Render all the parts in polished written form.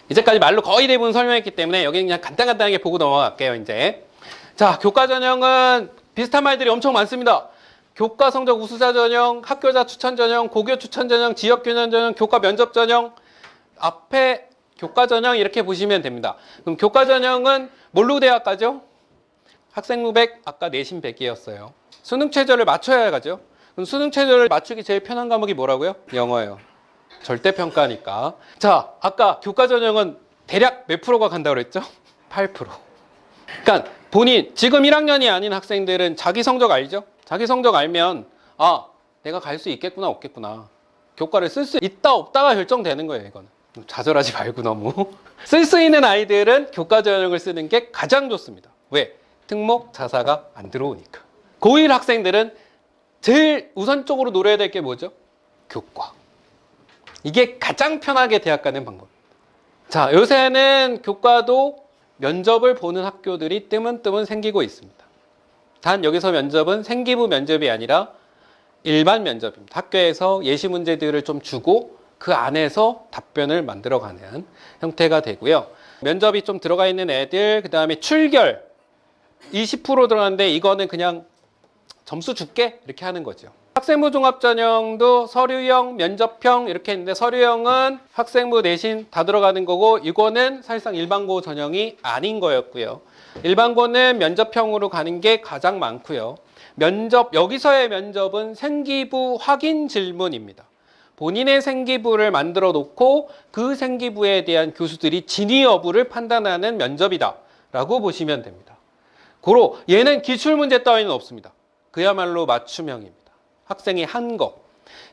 이제까지 말로 거의 대부분 설명했기 때문에 여기 그냥 간단하게 보고 넘어갈게요, 이제. 자, 교과 전형은 비슷한 말들이 엄청 많습니다. 교과 성적 우수자 전형, 학교자 추천 전형, 고교 추천 전형, 지역 균형 전형, 교과 면접 전형. 앞에 교과 전형 이렇게 보시면 됩니다. 그럼 교과 전형은 뭘로 대학가죠? 학생부 100, 아까 내신 100이었어요. 수능 최저를 맞춰야 가죠. 그럼 수능 최저를 맞추기 제일 편한 과목이 뭐라고요? 영어예요. 절대평가니까. 자, 아까 교과 전형은 대략 몇 프로가 간다고 그랬죠? 8%. 그러니까 본인 지금 1학년이 아닌 학생들은 자기 성적 알죠? 자기 성적 알면 아, 내가 갈 수 있겠구나 없겠구나. 교과를 쓸 수 있다 없다가 결정되는 거예요, 이거는. 좌절하지 말고 너무. 쓸 수 있는 아이들은 교과 전형을 쓰는 게 가장 좋습니다. 왜? 특목, 자사가 안 들어오니까. 고1 학생들은 제일 우선적으로 노려야 될 게 뭐죠? 교과. 이게 가장 편하게 대학 가는 방법. 자, 요새는 교과도 면접을 보는 학교들이 뜨문뜨문 생기고 있습니다. 단 여기서 면접은 생기부 면접이 아니라 일반 면접입니다. 학교에서 예시 문제들을 좀 주고 그 안에서 답변을 만들어가는 형태가 되고요. 면접이 좀 들어가 있는 애들, 그 다음에 출결 20% 들어가는데 이거는 그냥 점수 줄게 이렇게 하는 거죠. 학생부 종합전형도 서류형, 면접형 이렇게 있는데 서류형은 학생부 내신 다 들어가는 거고 이거는 사실상 일반고 전형이 아닌 거였고요. 일반고는 면접형으로 가는 게 가장 많고요. 여기서의 면접은 생기부 확인 질문입니다. 본인의 생기부를 만들어 놓고 그 생기부에 대한 교수들이 진위 여부를 판단하는 면접이다 라고 보시면 됩니다. 고로 얘는 기출문제 따위는 없습니다. 그야말로 맞춤형입니다. 학생이 한 거.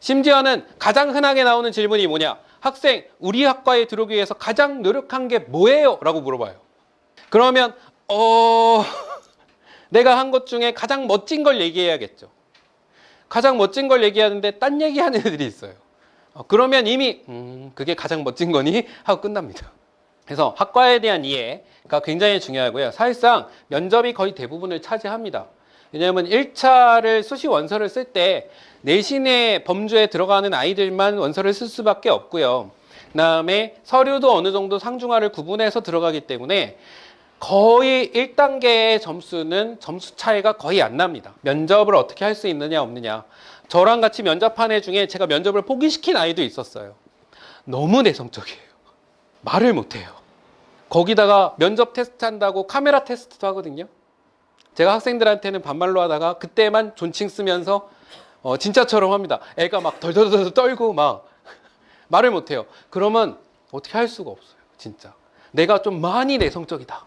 심지어는 가장 흔하게 나오는 질문이 뭐냐? 학생, 우리 학과에 들어오기 위해서 가장 노력한 게 뭐예요? 라고 물어봐요. 그러면 내가 한 것 중에 가장 멋진 걸 얘기해야겠죠. 가장 멋진 걸 얘기하는데 딴 얘기하는 애들이 있어요. 그러면 이미 그게 가장 멋진 거니? 하고 끝납니다. 그래서 학과에 대한 이해가 굉장히 중요하고요. 사실상 면접이 거의 대부분을 차지합니다. 왜냐하면 1차를 수시 원서를 쓸 때 내신의 범주에 들어가는 아이들만 원서를 쓸 수밖에 없고요. 그 다음에 서류도 어느 정도 상중하를 구분해서 들어가기 때문에 거의 1단계의 점수는 점수 차이가 거의 안 납니다. 면접을 어떻게 할 수 있느냐 없느냐. 저랑 같이 면접한 애 중에 제가 면접을 포기시킨 아이도 있었어요. 너무 내성적이에요. 말을 못해요. 거기다가 면접 테스트 한다고 카메라 테스트도 하거든요. 제가 학생들한테는 반말로 하다가 그때만 존칭 쓰면서 진짜처럼 합니다. 애가 막 덜덜덜 떨고 막 말을 못해요. 그러면 어떻게 할 수가 없어요. 진짜. 내가 좀 많이 내성적이다.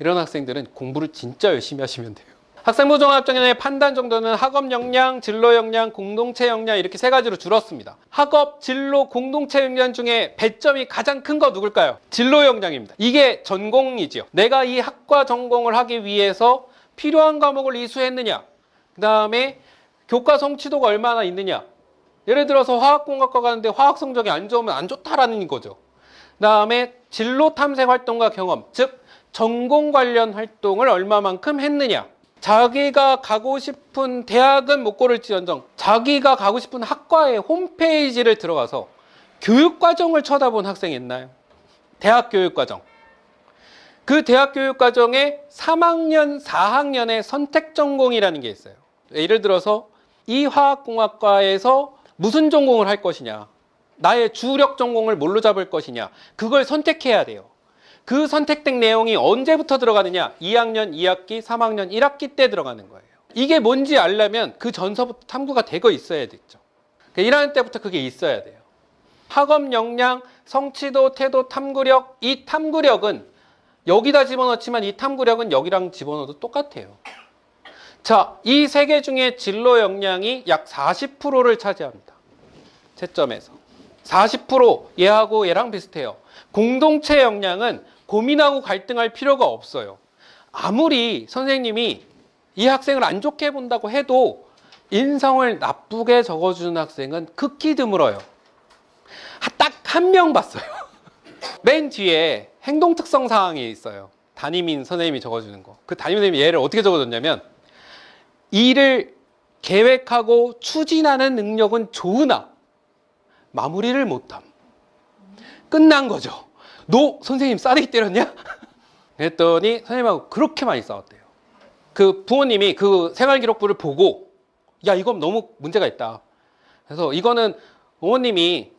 이런 학생들은 공부를 진짜 열심히 하시면 돼요. 학생부 종합전형의 판단 정도는 학업 역량, 진로 역량, 공동체 역량 이렇게 세 가지로 줄었습니다. 학업, 진로, 공동체 역량 중에 배점이 가장 큰 거 누굴까요? 진로 역량입니다. 이게 전공이지요. 내가 이 학과 전공을 하기 위해서 필요한 과목을 이수했느냐, 그 다음에 교과 성취도가 얼마나 있느냐. 예를 들어서 화학공학과 가는데 화학 성적이 안 좋으면 안 좋다라는 거죠. 그 다음에 진로 탐색 활동과 경험, 즉 전공 관련 활동을 얼마만큼 했느냐. 자기가 가고 싶은 대학은 못 고를지언정 자기가 가고 싶은 학과의 홈페이지를 들어가서 교육과정을 쳐다본 학생이 있나요? 대학 교육과정. 그 대학 교육과정에 3학년, 4학년의 선택 전공이라는 게 있어요. 예를 들어서 이 화학공학과에서 무슨 전공을 할 것이냐, 나의 주력 전공을 뭘로 잡을 것이냐, 그걸 선택해야 돼요. 그 선택된 내용이 언제부터 들어가느냐? 2학년 2학기, 3학년 1학기 때 들어가는 거예요. 이게 뭔지 알려면 그 전서부터 탐구가 되고 있어야 됐죠. 1학년 때부터 그게 있어야 돼요. 학업 역량, 성취도, 태도, 탐구력. 이 탐구력은 여기다 집어넣지만 이 탐구력은 여기랑 집어넣어도 똑같아요. 자, 이 세 개 중에 진로 역량이 약 40%를 차지합니다. 채점에서. 40% 얘하고 얘랑 비슷해요. 공동체 역량은 고민하고 갈등할 필요가 없어요. 아무리 선생님이 이 학생을 안 좋게 본다고 해도 인성을 나쁘게 적어주는 학생은 극히 드물어요. 딱 한 명 봤어요. 맨 뒤에 행동 특성 사항이 있어요. 담임인 선생님이 적어주는 거. 그 담임 선생님이 얘를 어떻게 적어줬냐면 일을 계획하고 추진하는 능력은 좋으나 마무리를 못함. 끝난 거죠. 너 선생님 싸대기 때렸냐? 그랬더니 선생님하고 그렇게 많이 싸웠대요. 그 부모님이 그 생활기록부를 보고 야 이건 너무 문제가 있다. 그래서 이거는 어머님이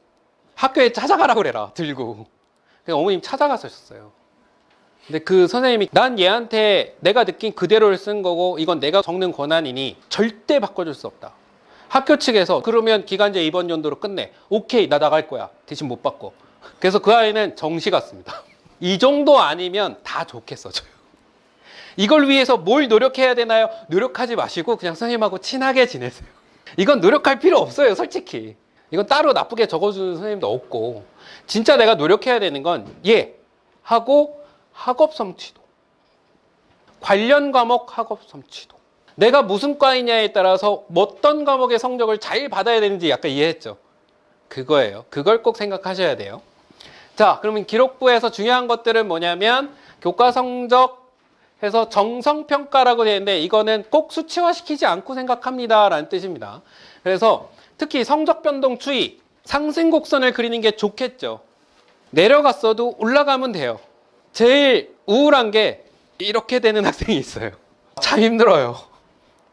학교에 찾아가라고 그래라 들고. 그래서 어머님 찾아갔었어요. 근데 그 선생님이 난 얘한테 내가 느낀 그대로를 쓴 거고 이건 내가 적는 권한이니 절대 바꿔줄 수 없다. 학교 측에서 그러면 기간제 이번 연도로 끝내. 오케이 나 나갈 거야. 대신 못 바꿔. 그래서 그 아이는 정시 갔습니다. 이 정도 아니면 다 좋게 써줘요. 이걸 위해서 뭘 노력해야 되나요? 노력하지 마시고 그냥 선생님하고 친하게 지내세요. 이건 노력할 필요 없어요 솔직히. 이건 따로 나쁘게 적어주는 선생님도 없고 진짜 내가 노력해야 되는 건 하고 학업 성취도, 관련 과목 학업 성취도. 내가 무슨 과이냐에 따라서 어떤 과목의 성적을 잘 받아야 되는지 약간 이해했죠? 그거예요. 그걸 꼭 생각하셔야 돼요. 자, 그러면 기록부에서 중요한 것들은 뭐냐면 교과 성적 해서 정성평가라고 되는데 이거는 꼭 수치화시키지 않고 생각합니다 라는 뜻입니다. 그래서 특히 성적 변동 추이, 상승 곡선을 그리는 게 좋겠죠. 내려갔어도 올라가면 돼요. 제일 우울한 게 이렇게 되는 학생이 있어요. 참 힘들어요.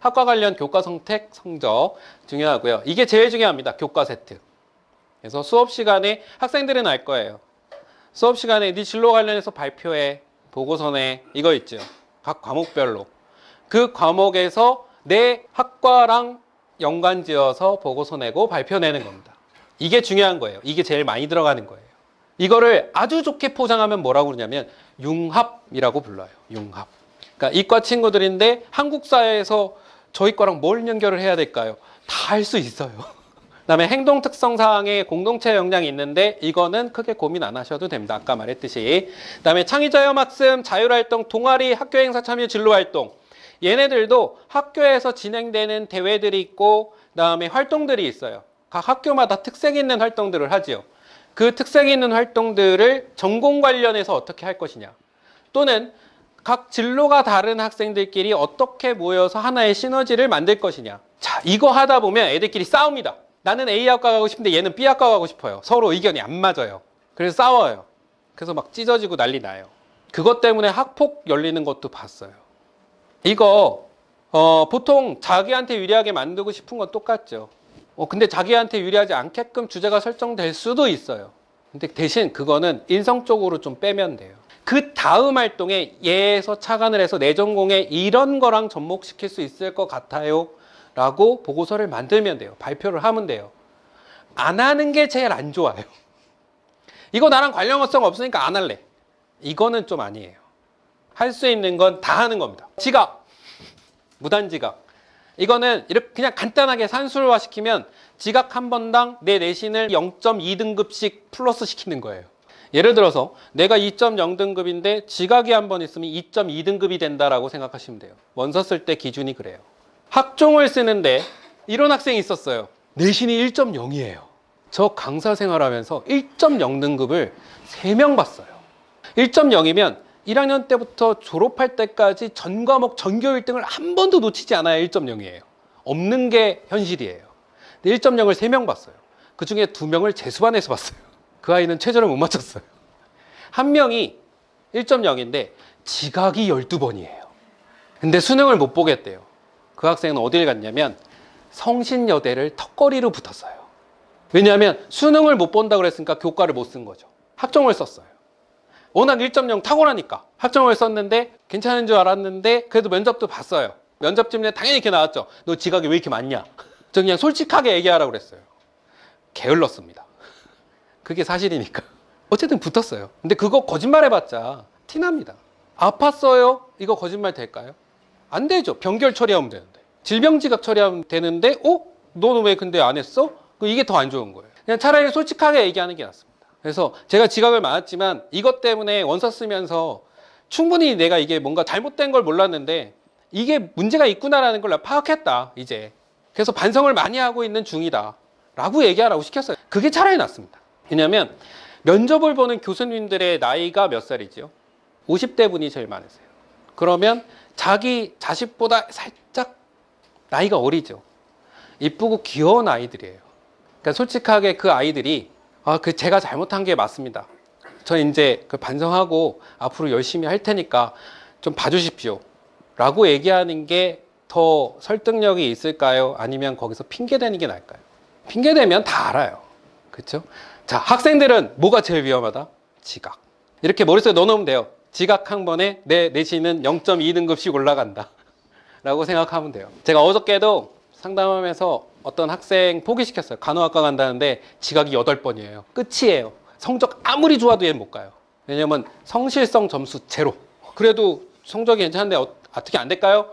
학과 관련 교과 선택 성적 중요하고요. 이게 제일 중요합니다. 교과 세트. 그래서 수업 시간에 학생들은 알 거예요. 수업 시간에 네 진로 관련해서 발표해, 보고서 내, 이거 있죠. 각 과목별로. 그 과목에서 내 학과랑 연관지어서 보고서 내고 발표 내는 겁니다. 이게 중요한 거예요. 이게 제일 많이 들어가는 거예요. 이거를 아주 좋게 포장하면 뭐라고 그러냐면 융합이라고 불러요. 융합. 그러니까 이과 친구들인데 한국사에서 저희 과랑 뭘 연결을 해야 될까요? 다 할 수 있어요. 그다음에 행동 특성 사항에 공동체 역량이 있는데 이거는 크게 고민 안 하셔도 됩니다. 아까 말했듯이. 그다음에 창의자유학습, 자율활동, 동아리, 학교행사 참여, 진로활동. 얘네들도 학교에서 진행되는 대회들이 있고 그다음에 활동들이 있어요. 각 학교마다 특색 있는 활동들을 하지요. 그 특색 있는 활동들을 전공 관련해서 어떻게 할 것이냐. 또는 각 진로가 다른 학생들끼리 어떻게 모여서 하나의 시너지를 만들 것이냐. 자, 이거 하다 보면 애들끼리 싸웁니다. 나는 A학과 가고 싶은데 얘는 B학과 가고 싶어요. 서로 의견이 안 맞아요. 그래서 싸워요. 그래서 막 찢어지고 난리 나요. 그것 때문에 학폭 열리는 것도 봤어요. 이거 보통 자기한테 유리하게 만들고 싶은 건 똑같죠. 근데 자기한테 유리하지 않게끔 주제가 설정될 수도 있어요. 근데 대신 그거는 인성적으로 좀 빼면 돼요. 그 다음 활동에 얘에서 착안을 해서 내 전공에 이런 거랑 접목시킬 수 있을 것 같아요 라고 보고서를 만들면 돼요. 발표를 하면 돼요. 안 하는 게 제일 안 좋아요. 이거 나랑 관련성 없으니까 안 할래. 이거는 좀 아니에요. 할 수 있는 건 다 하는 겁니다. 지각, 무단지각. 이거는 이렇게 그냥 간단하게 산술화 시키면 지각 한 번당 내 내신을 0.2등급씩 플러스 시키는 거예요. 예를 들어서 내가 2.0등급인데 지각이 한 번 있으면 2.2등급이 된다라고 생각하시면 돼요. 원서 쓸 때 기준이 그래요. 학종을 쓰는데 이런 학생이 있었어요. 내신이 1.0이에요. 저 강사 생활하면서 1.0등급을 3명 봤어요. 1.0이면 1학년 때부터 졸업할 때까지 전 과목 전교 1등을 한 번도 놓치지 않아야 1.0이에요. 없는 게 현실이에요. 근데 1.0을 3명 봤어요. 그 중에 2명을 재수반에서 봤어요. 그 아이는 최저를 못 맞췄어요. 한 명이 1.0인데 지각이 12번이에요. 근데 수능을 못 보겠대요. 그 학생은 어딜 갔냐면 성신여대를 턱걸이로 붙었어요. 왜냐하면 수능을 못 본다고 그랬으니까 교과를 못 쓴 거죠. 학종을 썼어요. 워낙 1.0 탁월하니까 학종을 썼는데 괜찮은 줄 알았는데 그래도 면접도 봤어요. 면접집에 당연히 이렇게 나왔죠. 너 지각이 왜 이렇게 많냐? 저 그냥 솔직하게 얘기하라고 그랬어요. 게을렀습니다. 그게 사실이니까. 어쨌든 붙었어요. 근데 그거 거짓말 해봤자 티납니다. 아팠어요? 이거 거짓말 될까요? 안 되죠. 병결 처리하면 되는데. 질병 지각 처리하면 되는데 너는 왜 근데 안 했어? 이게 더 안 좋은 거예요. 그냥 차라리 솔직하게 얘기하는 게 낫습니다. 그래서 제가 지각을 많았지만 이것 때문에 원서 쓰면서 충분히 내가 이게 뭔가 잘못된 걸 몰랐는데 이게 문제가 있구나라는 걸 파악했다 이제. 그래서 반성을 많이 하고 있는 중이다 라고 얘기하라고 시켰어요. 그게 차라리 낫습니다. 왜냐하면 면접을 보는 교수님들의 나이가 몇 살이죠? 50대 분이 제일 많으세요. 그러면 자기 자식보다 살짝 나이가 어리죠. 이쁘고 귀여운 아이들이에요. 그러니까 솔직하게 그 아이들이 제가 잘못한 게 맞습니다. 저 이제 그 반성하고 앞으로 열심히 할 테니까 좀 봐주십시오 라고 얘기하는 게 더 설득력이 있을까요? 아니면 거기서 핑계 대는 게 나을까요? 핑계 대면 다 알아요. 그렇죠? 자, 학생들은 뭐가 제일 위험하다? 지각. 이렇게 머릿속에 넣어놓으면 돼요. 지각 한 번에 내 내신은 0.2등급씩 올라간다 라고 생각하면 돼요. 제가 어저께도 상담하면서 어떤 학생 포기시켰어요. 간호학과 간다는데 지각이 8번이에요. 끝이에요. 성적 아무리 좋아도 얘는 못 가요. 왜냐면 성실성 점수 제로. 그래도 성적이 괜찮은데 어떻게 안 될까요?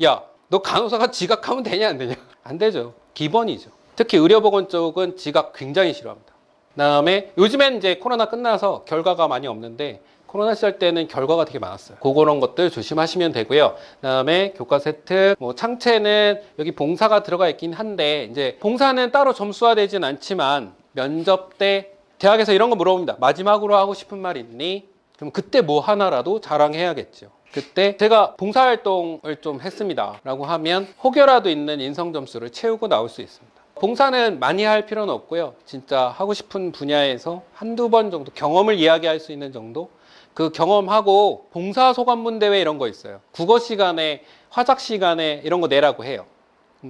야, 너 간호사가 지각하면 되냐 안 되냐? 안 되죠. 기본이죠. 특히 의료보건 쪽은 지각 굉장히 싫어합니다. 그다음에 요즘엔 이제 코로나 끝나서 결과가 많이 없는데 코로나 시절 때는 결과가 되게 많았어요. 그런 것들 조심하시면 되고요. 그다음에 교과 세특, 뭐 창체는 여기 봉사가 들어가 있긴 한데 이제 봉사는 따로 점수화되진 않지만 면접 때 대학에서 이런 거 물어봅니다. 마지막으로 하고 싶은 말 있니? 그럼 그때 뭐 하나라도 자랑해야겠죠. 그때 제가 봉사활동을 좀 했습니다 라고 하면 혹여라도 있는 인성점수를 채우고 나올 수 있습니다. 봉사는 많이 할 필요는 없고요. 진짜 하고 싶은 분야에서 한두 번 정도 경험을 이야기할 수 있는 정도? 그 경험하고 봉사소감문대회 이런 거 있어요. 국어 시간에, 화작 시간에 이런 거 내라고 해요.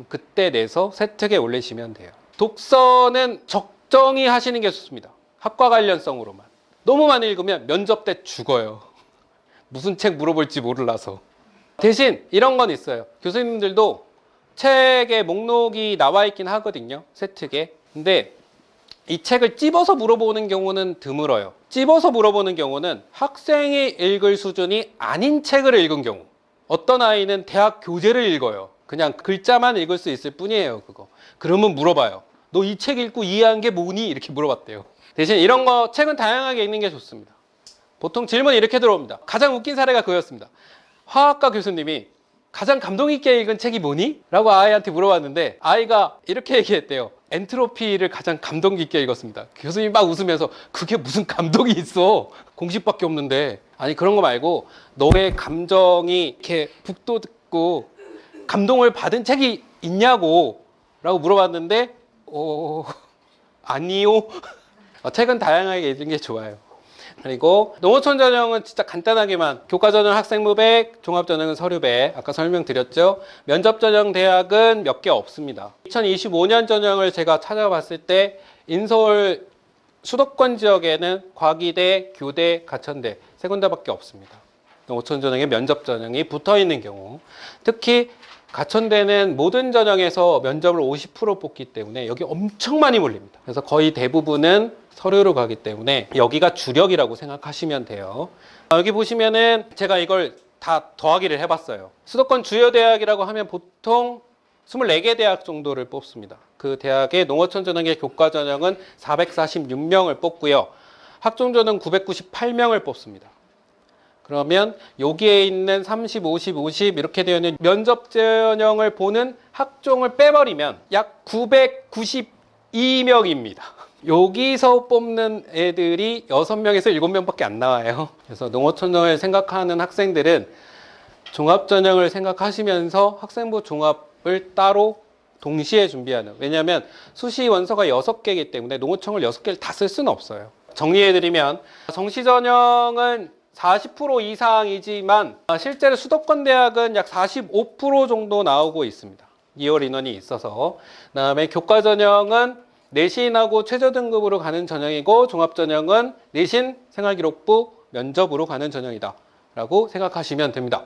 그때 내서 세특에 올리시면 돼요. 독서는 적정히 하시는 게 좋습니다. 학과 관련성으로만. 너무 많이 읽으면 면접 때 죽어요. 무슨 책 물어볼지 몰라서. 대신 이런 건 있어요. 교수님들도 책의 목록이 나와 있긴 하거든요. 세특에. 근데 이 책을 찝어서 물어보는 경우는 드물어요. 찝어서 물어보는 경우는 학생이 읽을 수준이 아닌 책을 읽은 경우. 어떤 아이는 대학 교재를 읽어요. 그냥 글자만 읽을 수 있을 뿐이에요. 그거. 그러면 물어봐요. 너 이 책 읽고 이해한 게 뭐니? 이렇게 물어봤대요. 대신 이런 거 책은 다양하게 읽는 게 좋습니다. 보통 질문이 이렇게 들어옵니다. 가장 웃긴 사례가 그거였습니다. 화학과 교수님이 가장 감동 있게 읽은 책이 뭐니? 라고 아이한테 물어봤는데 아이가 이렇게 얘기했대요. 엔트로피를 가장 감동 깊게 읽었습니다. 교수님이 막 웃으면서 그게 무슨 감동이 있어? 공식밖에 없는데. 아니 그런 거 말고 너의 감정이 이렇게 북돋고 감동을 받은 책이 있냐고 라고 물어봤는데 아니요. 책은 다양하게 읽는 게 좋아요. 그리고 농어촌 전형은 진짜 간단하게만 교과 전형 학생부 100, 종합 전형은 서류 100 아까 설명드렸죠. 면접 전형 대학은 몇 개 없습니다. 2025년 전형을 제가 찾아봤을 때 인서울 수도권 지역에는 과기대, 교대, 가천대 세 군데밖에 없습니다. 농어촌 전형에 면접 전형이 붙어 있는 경우 특히 가천대는 모든 전형에서 면접을 50% 뽑기 때문에 여기 엄청 많이 몰립니다. 그래서 거의 대부분은 서류로 가기 때문에 여기가 주력이라고 생각하시면 돼요. 여기 보시면은 제가 이걸 다 더하기를 해봤어요. 수도권 주요 대학이라고 하면 보통 24개 대학 정도를 뽑습니다. 그 대학의 농어촌 전형의 교과 전형은 446명을 뽑고요. 학종 전형 998명을 뽑습니다. 그러면 여기에 있는 30, 50, 50 이렇게 되어 있는 면접 전형을 보는 학종을 빼버리면 약 992명입니다. 여기서 뽑는 애들이 6명에서 7명밖에 안 나와요. 그래서 농어촌을 생각하는 학생들은 종합전형을 생각하시면서 학생부 종합을 따로 동시에 준비하는. 왜냐하면 수시 원서가 6개이기 때문에 농어청을 6개를 다 쓸 수는 없어요. 정리해드리면 정시전형은 40% 이상이지만 실제로 수도권 대학은 약 45% 정도 나오고 있습니다. 2월 인원이 있어서. 그다음에 교과 전형은 내신하고 최저 등급으로 가는 전형이고 종합 전형은 내신 생활기록부 면접으로 가는 전형이다 라고 생각하시면 됩니다.